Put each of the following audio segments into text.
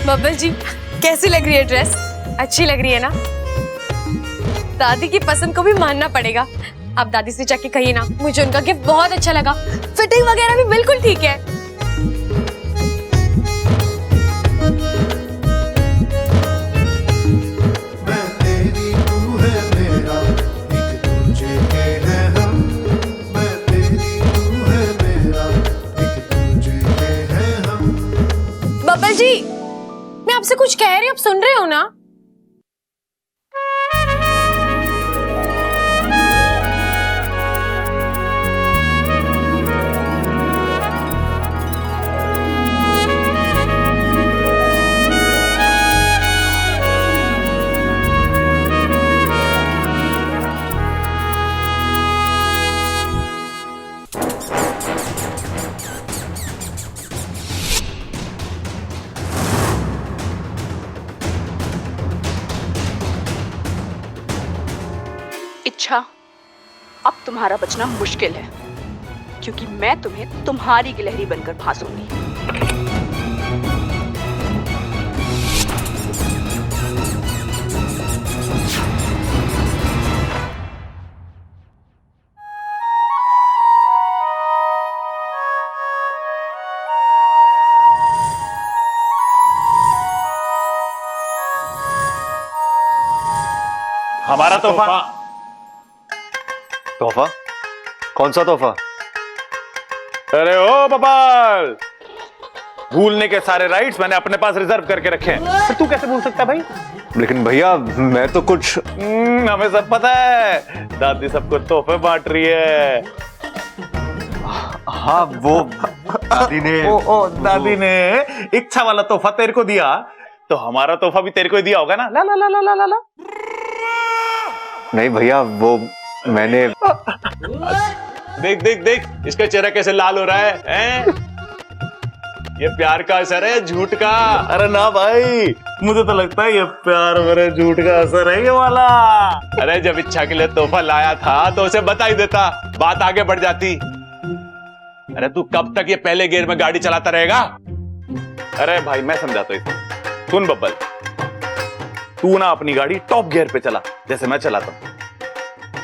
बब्बल जी, कैसी लग रही है ड्रेस? अच्छी लग रही है ना? दादी की पसंद को भी मानना पड़ेगा। आप दादी से जाके कहिए ना, मुझे उनका गिफ्ट बहुत अच्छा लगा। फिटिंग वगैरह भी बिल्कुल ठीक है। बब्बल जी, मैं आपसे कुछ कह रही हूँ, आप सुन रहे हो ना? इच्छा, अब तुम्हारा बचना मुश्किल है, क्योंकि मैं तुम्हें तुम्हारी गिलहरी बनकर फांसूंगी। हमारा तोहफा। तोहफा? कौन सा तोहफा? अरे ओ बबाल, भूलने के सारे राइट्स मैंने अपने पास रिजर्व करके रखे हैं। तो तू कैसे भूल सकता है भाई? लेकिन भैया मैं तो कुछ हमें सब पता है, दादी सबको तोहफे बांट रही है। हाँ वो दादी ने दादी ने इच्छा वाला तोहफा तेरे को दिया, तो हमारा तोहफा भी तेरे को ही दिया होगा ना? ला ला ला ला ला ला ला। नहीं भैया, वो मैंने देख देख देख, इसका चेहरा कैसे लाल हो रहा है, हैं? ये प्यार का असर है, झूठ का? अरे ना भाई, मुझे तो लगता है ये प्यार मेरे झूठ का असर है ये वाला। अरे जब इच्छा के लिए तोहफा लाया था तो उसे बता ही देता, बात आगे बढ़ जाती। अरे तू कब तक ये पहले गियर में गाड़ी चलाता रहेगा? अरे भाई मैं समझाता हूँ इसे। सुन बब्बल, तू ना अपनी गाड़ी टॉप गियर पे चला जैसे मैं चलाता हूं।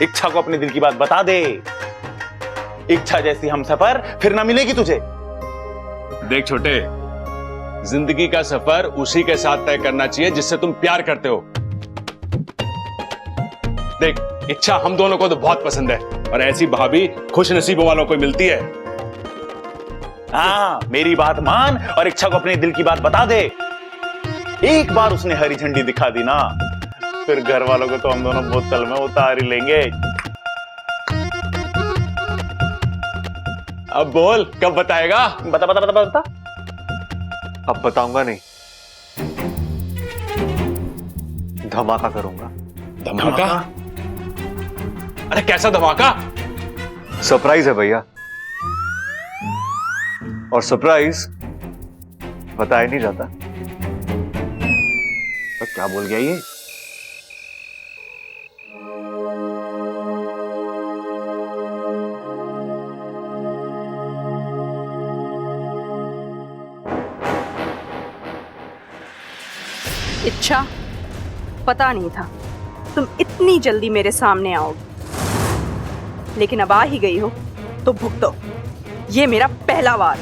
इच्छा को अपने दिल की बात बता दे। इच्छा जैसी हमसफर फिर ना मिलेगी तुझे। देख छोटे, जिंदगी का सफर उसी के साथ तय करना चाहिए जिससे तुम प्यार करते हो। देख, इच्छा हम दोनों को तो बहुत पसंद है, और ऐसी भाभी खुश नसीबों वालों को मिलती है। हाँ, मेरी बात मान और इच्छा को अपने दिल की बात बता दे। एक बार उसने हरी झंडी दिखा दी ना, फिर घर वालों को तो हम दोनों बोतल में उतार ही लेंगे। अब बोल, कब बताएगा? बता बता बता बता। अब बताऊंगा नहीं, धमाका करूंगा। धमाका? अरे कैसा धमाका? सरप्राइज है भैया, और सरप्राइज बताया नहीं जाता। तो क्या बोल गया ये? इच्छा, पता नहीं था तुम इतनी जल्दी मेरे सामने आओगे, लेकिन अब आ ही गई हो तो भुगतो। ये मेरा पहला वार।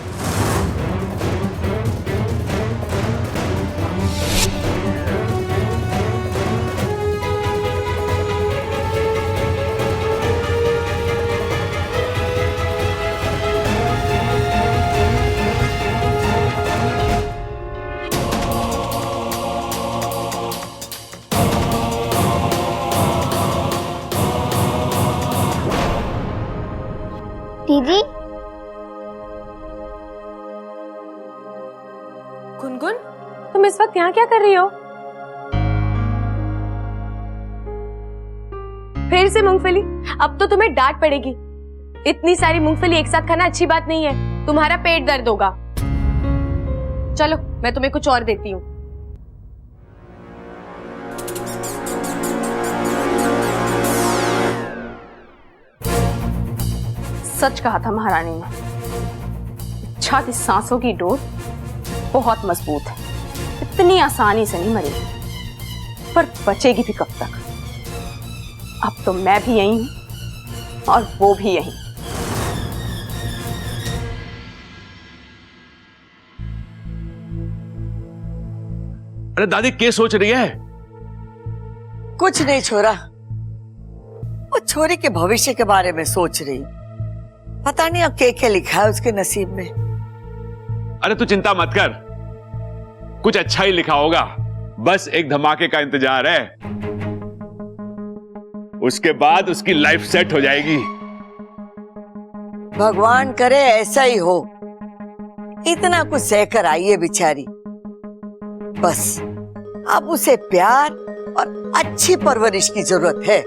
दीदी, गुनगुन, तुम इस वक्त यहाँ क्या कर रही हो? फिर से मूंगफली? अब तो तुम्हें डांट पड़ेगी। इतनी सारी मूंगफली एक साथ खाना अच्छी बात नहीं है, तुम्हारा पेट दर्द होगा। चलो, मैं तुम्हें कुछ और देती हूँ। सच कहा था महारानी ने, इच्छा की सांसों की डोर बहुत मजबूत है, इतनी आसानी से नहीं मरेगी, पर बचेगी भी कब तक? अब तो मैं भी यही हूं और वो भी यही। अरे दादी क्या सोच रही है? कुछ नहीं छोरा, वो छोरी के भविष्य के बारे में सोच रही। पता नहीं अब क्या लिखा है उसके नसीब में। अरे तू चिंता मत कर, कुछ अच्छा ही लिखा होगा, बस एक धमाके का इंतजार है। उसके बाद उसकी लाइफ सेट हो जाएगी। भगवान करे ऐसा ही हो। इतना कुछ सहकर आई है बेचारी, बस अब उसे प्यार और अच्छी परवरिश की जरूरत है।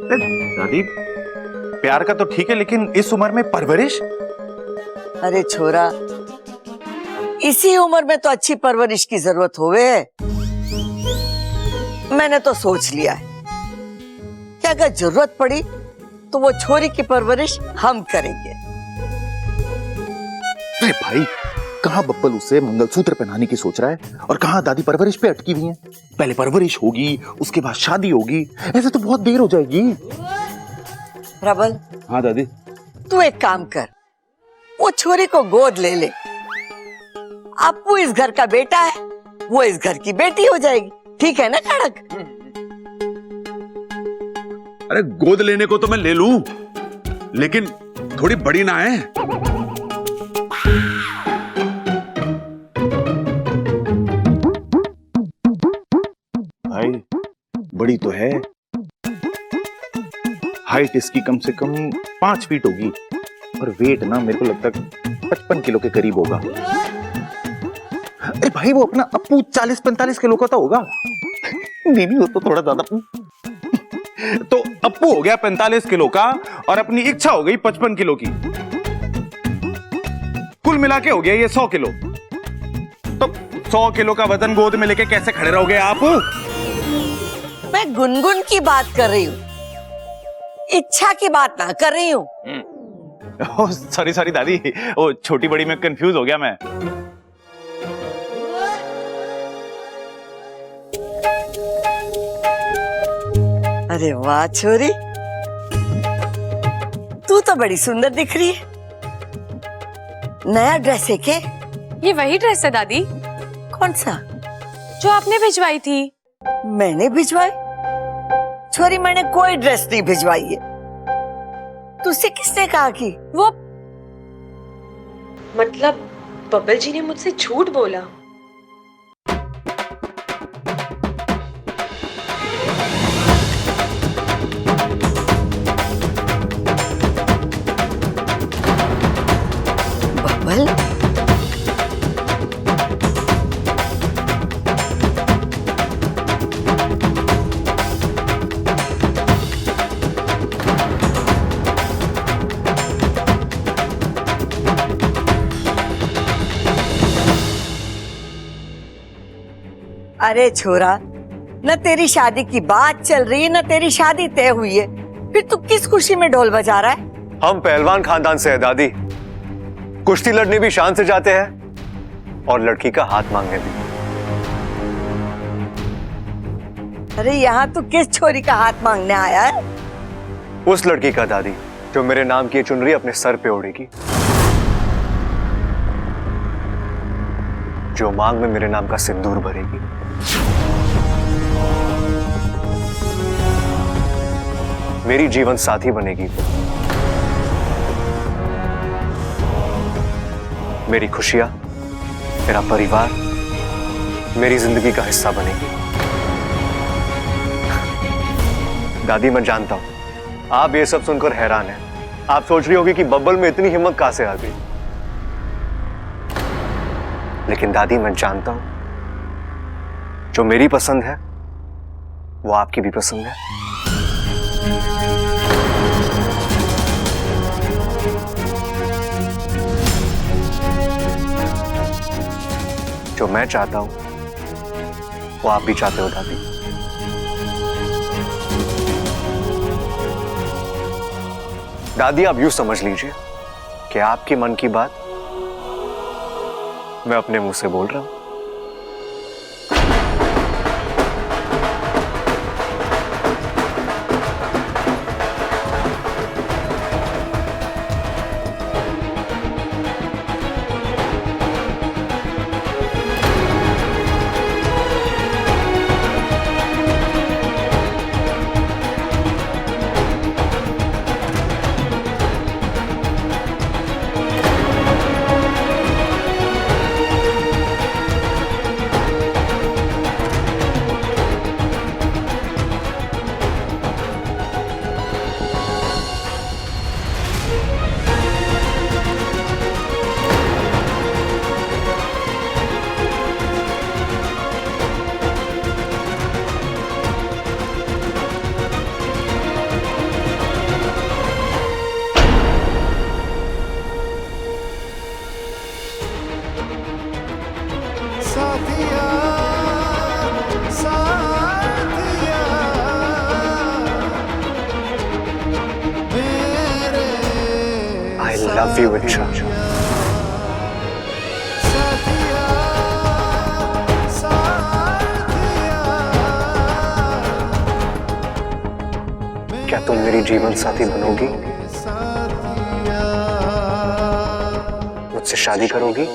दादी, प्यार का तो ठीक है, लेकिन इस उम्र में परवरिश? अरे छोरा, इसी उम्र में तो अच्छी परवरिश की जरूरत होवे है। मैंने तो सोच लिया है कि अगर जरूरत पड़ी तो वो छोरी की परवरिश हम करेंगे। अरे भाई, कहाँ बब्बल उसे मंगलसूत्र पहनाने की सोच रहा है और कहाँ दादी परवरिश पे अटकी हुई है। पहले परवरिश होगी, उसके बाद शादी होगी, ऐसे तो बहुत देर हो जाएगी। प्रबल, हाँ दादी। तू एक काम कर, वो छोरी को गोद ले ले। अब वो इस घर का बेटा है, वो इस घर की बेटी हो जाएगी। ठीक है ना खड़क? अरे गोद लेने को तो मैं ले लूं, लेकिन थोड़ी बड़ी ना है। भाई बड़ी तो है, हाइट इसकी कम से कम 5 फीट होगी और वेट ना मेरे को लगता है 55 किलो के करीब होगा। अरे भाई, वो अपना अप्पू 40-45 किलो का तो होगा। नहीं, वो तो थोड़ा ज्यादा। तो अप्पू हो गया 45 किलो का और अपनी इच्छा हो गई 55 किलो की। कुल मिला के हो गया ये 100 किलो। तो 100 किलो का वजन गोद में लेके कैसे खड़े रहोगे आप? मैं गुनगुन की बात कर रही हूँ, इच्छा की बात ना कर रही हूँ। सॉरी दादी, वो छोटी बड़ी में कंफ्यूज हो गया मैं। अरे वाह छोरी, तू तो बड़ी सुंदर दिख रही है। नया ड्रेस है के? ये वही ड्रेस है दादी कौन सा? जो आपने भिजवाई थी। मैंने भिजवाई? छोरी, मैंने कोई ड्रेस नहीं भिजवाई है। तुझसे किसने कहा कि? वो मतलब बब्बल जी ने मुझसे झूठ बोला। बब्बल, अरे छोरा, न तेरी शादी की बात चल रही है, न तेरी शादी तय हुई है, फिर तू किस खुशी में ढोल बजा रहा है? हम पहलवान खानदान से है दादी, कुश्ती लड़ने भी शान से जाते हैं और लड़की का हाथ मांगने भी। अरे यहाँ तू किस छोरी का हाथ मांगने आया है? उस लड़की का दादी जो मेरे नाम की चुनरी अपने सर पे ओढ़ेगी, जो मांग में मेरे नाम का सिंदूर भरेगी। मेरी जीवन साथी बनेगी वो, मेरी खुशियां, मेरा परिवार, मेरी जिंदगी का हिस्सा बनेगी। दादी, मैं जानता हूं आप ये सब सुनकर हैरान हैं। आप सोच रही होगी कि बब्बल में इतनी हिम्मत कहां से आ गई, लेकिन दादी मैं जानता हूं जो मेरी पसंद है वो आपकी भी पसंद है। जो मैं चाहता हूं वो आप भी चाहते हो दादी। दादी, आप यूं समझ लीजिए कि आपके मन की बात मैं अपने मुंह से बोल रहा हूं। I love you, इच्छा। क्या तुम मेरी जीवन साथी बनोगी? मुझसे शादी करोगी?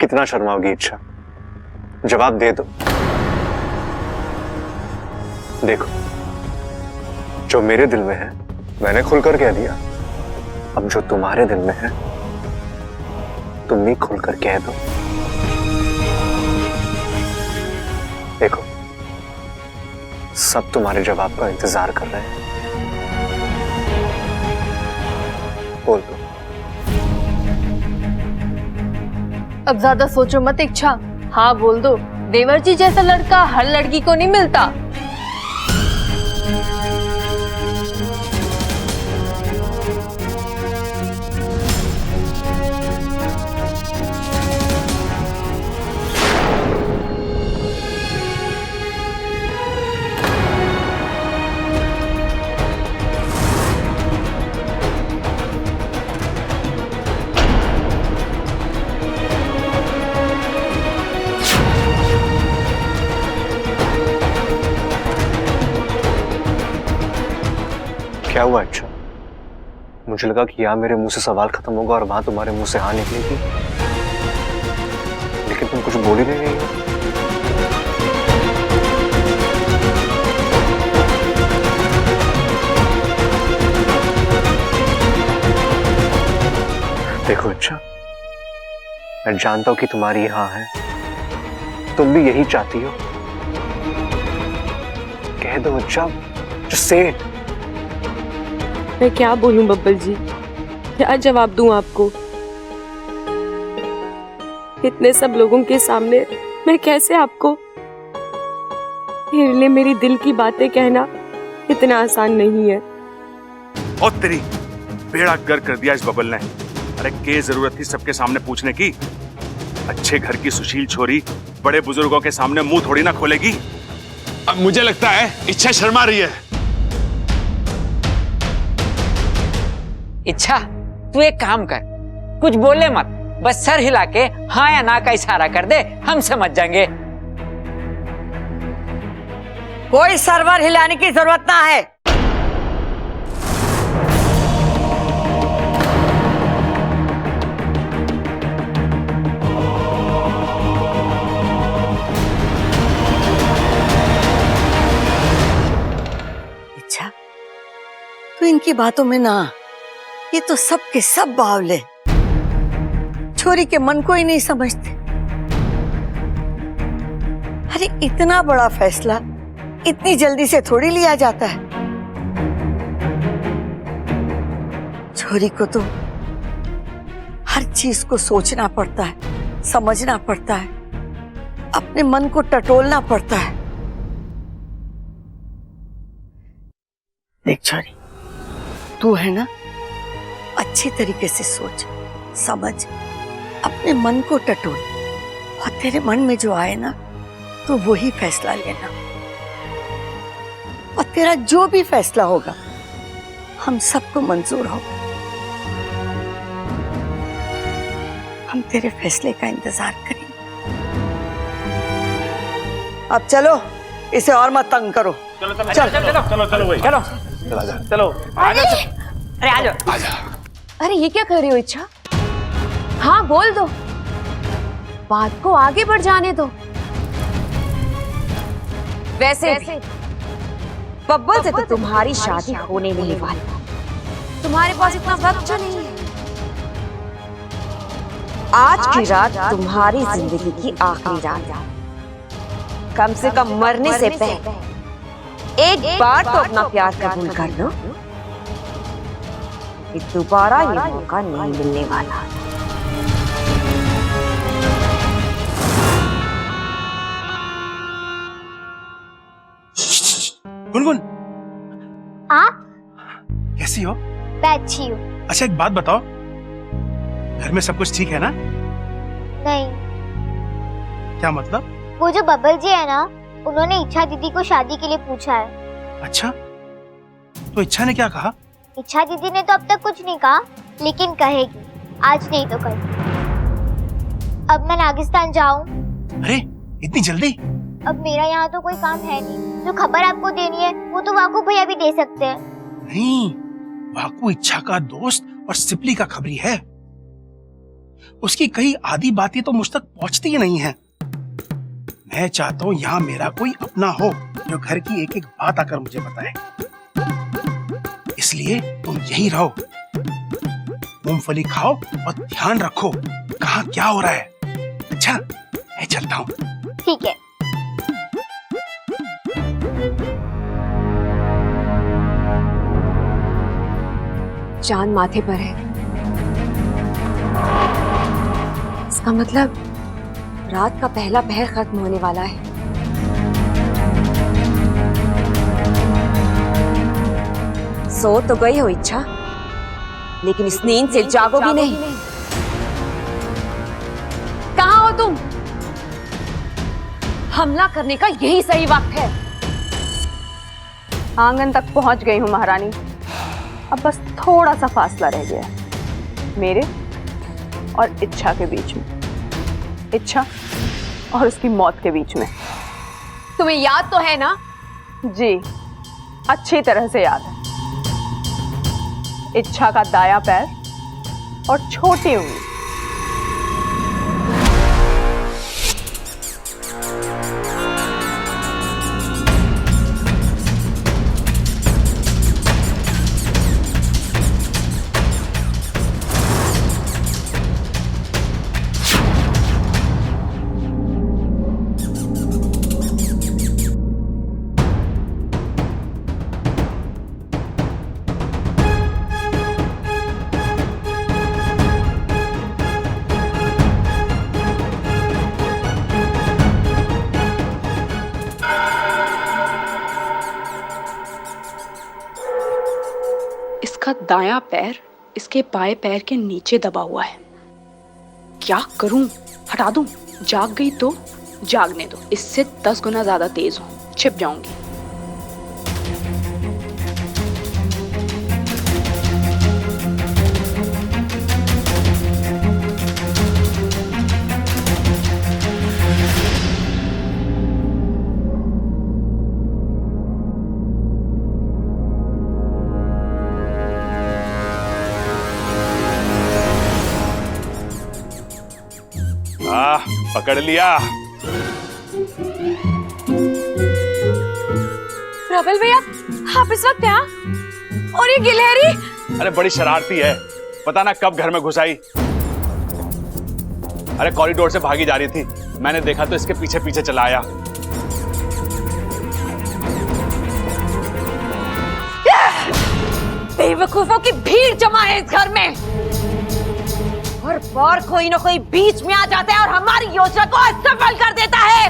कितना शर्माओगी इच्छा? जवाब दे दो। देखो, जो मेरे दिल में है मैंने खुलकर कह दिया। अब जो तुम्हारे दिल में है तुम भी खुलकर कह दो। देखो, सब तुम्हारे जवाब का इंतजार कर रहे हैं। बोल दो। अब ज्यादा सोचो मत इच्छा, हाँ बोल दो। देवर जी जैसा लड़का हर लड़की को नहीं मिलता। क्या हुआ अच्छा? मुझे लगा कि यहाँ मेरे मुंह से सवाल खत्म होगा और वहां तुम्हारे मुंह से हाँ निकलेगी, लेकिन तुम कुछ बोल ही नहीं रही हो। देखो अच्छा, मैं जानता हूं कि तुम्हारी हाँ है, तुम भी यही चाहती हो। कह दो अच्छा, just say it। मैं क्या बोलूं बब्बल जी, क्या जवाब दूं आपको? इतने सब लोगों के सामने मैं कैसे आपको? मेरे लिए मेरी दिल की बातें कहना इतना आसान नहीं है। और तेरी बेड़ा गर्क कर दिया इस बबल ने। अरे के जरूरत थी सबके सामने पूछने की? अच्छे घर की सुशील छोरी बड़े बुजुर्गों के सामने मुंह थोड़ी ना खोलेगी। अब मुझे लगता है इच्छा शर्मा रही है। इच्छा, तू एक काम कर, कुछ बोले मत, बस सर हिला के हाँ या ना का इशारा कर दे, हम समझ जाएंगे। कोई सर्वर हिलाने की जरूरत ना है। अच्छा, तो इनकी बातों में ना, ये तो सब के सब बावले, छोरी के मन को ही नहीं समझते। अरे इतना बड़ा फैसला इतनी जल्दी से थोड़ी लिया जाता है। छोरी को तो हर चीज को सोचना पड़ता है, समझना पड़ता है, अपने मन को टटोलना पड़ता है। देख छोरी, तू है ना, अच्छी तरीके से सोच, समझ, अपने मन को टटोल, और तेरे मन में जो आए ना तो वही फैसला लेना। और तेरा जो भी फैसला होगा हम सबको मंजूर होगा। हम तेरे फैसले का इंतजार करेंगे। अब चलो, इसे और मत तंग करो। चलो चलो चलो चलो चलो चलो भाई, चलो चलो अरे आ जाओ। अरे ये क्या कर रही हो इच्छा? हाँ बोल दो, बात को आगे बढ़ जाने दो। वैसे बब्बल से तो तुम्हारी शादी होने नहीं वाली। तुम्हारे पास इतना वक्त जो नहीं है। आज की रात तुम्हारी जिंदगी की आखिरी रात। कम से कम मरने से पहले एक बार तो अपना प्यार कबूल कर लो। दोबारा ये मौका नहीं मिलने वाला। गुनगुन, आप? कैसी हो? मैं अच्छी हूँ। अच्छा एक बात बताओ, घर में सब कुछ ठीक है ना? नहीं, क्या मतलब? वो जो बबल जी है ना, उन्होंने इच्छा दीदी को शादी के लिए पूछा है। अच्छा, तो इच्छा ने क्या कहा? इच्छा दीदी ने तो अब तक कुछ नहीं कहा, लेकिन कहेगी, आज नहीं तो कल। अब मैं नागिस्तान जाऊं? अरे इतनी जल्दी? अब मेरा यहाँ तो कोई काम है नहीं। जो खबर आपको देनी है वो तो वाकू भैया भी दे सकते हैं। नहीं, वाकू इच्छा का दोस्त और सिपली का खबरी है। उसकी कई आधी बातें तो मुझ तक पहुंचती ही नहीं है। मैं चाहता हूँ यहाँ मेरा कोई अपना हो जो घर की एक एक बात आकर मुझे बताए। इसलिए तुम यहीं रहो, मूंगफली खाओ और ध्यान रखो कहाँ क्या हो रहा है। अच्छा, मैं चलता हूँ। ठीक है। चांद माथे पर है, इसका मतलब रात का पहला पहर खत्म होने वाला है। सो तो गई हो इच्छा, लेकिन इस नींद से जागो भी नहीं। कहाँ हो तुम? हमला करने का यही सही वक्त है। आंगन तक पहुंच गई हूँ महारानी। अब बस थोड़ा सा फासला रह गया है मेरे और इच्छा के बीच में, इच्छा और उसकी मौत के बीच में। तुम्हें याद तो है ना? जी, अच्छी तरह से याद है। इच्छा का दायां पैर और छोटी उंगली। इसका दायां पैर इसके बाएं पैर के नीचे दबा हुआ है। क्या करूं? हटा दूं? जाग गई तो जागने दो, इससे 10 गुना ज्यादा तेज हूं, छिप जाऊंगी। पकड़ लिया। प्रबल भैया, आप इस वक्त यहाँ? और ये गिलहरी? अरे बड़ी शरारती है, पता ना कब घर में घुस आई। अरे कॉरिडोर से भागी जा रही थी, मैंने देखा तो इसके पीछे पीछे चला आया। बेवकूफों की भीड़ जमा है इस घर में। हर बार कोई ना कोई बीच में आ जाता है और हमारी योजना को असफल कर देता है।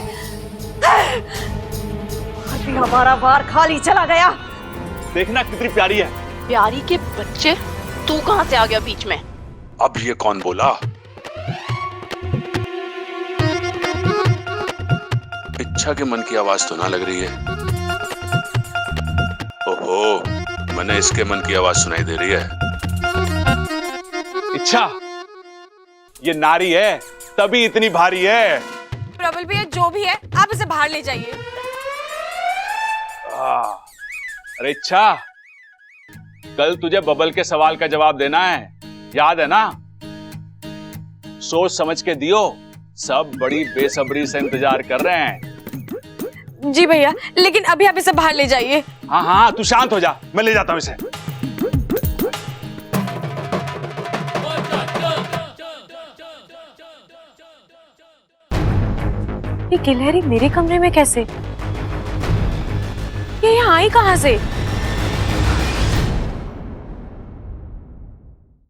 अभी हमारा बार खाली चला गया। देखना कितनी प्यारी है। प्यारी के बच्चे, तू कहां से आ गया बीच में? अब ये कौन बोला? इच्छा के मन की आवाज तो ना लग रही है। ओहो, मैंने इसके मन की आवाज सुनाई दे रही है। इच्छा, ये नारी है तभी इतनी भारी है। प्रबल भैया, जो भी है आप इसे बाहर ले जाइए। अरे इच्छा, कल तुझे बबल के सवाल का जवाब देना है, याद है ना? सोच समझ के दियो, सब बड़ी बेसब्री से इंतजार कर रहे हैं। जी भैया, लेकिन अभी आप इसे बाहर ले जाइए। हाँ हाँ, तू शांत हो जा, मैं ले जाता हूँ इसे। ये गिलहरी मेरे कमरे में कैसे? ये यहाँ आई कहाँ से?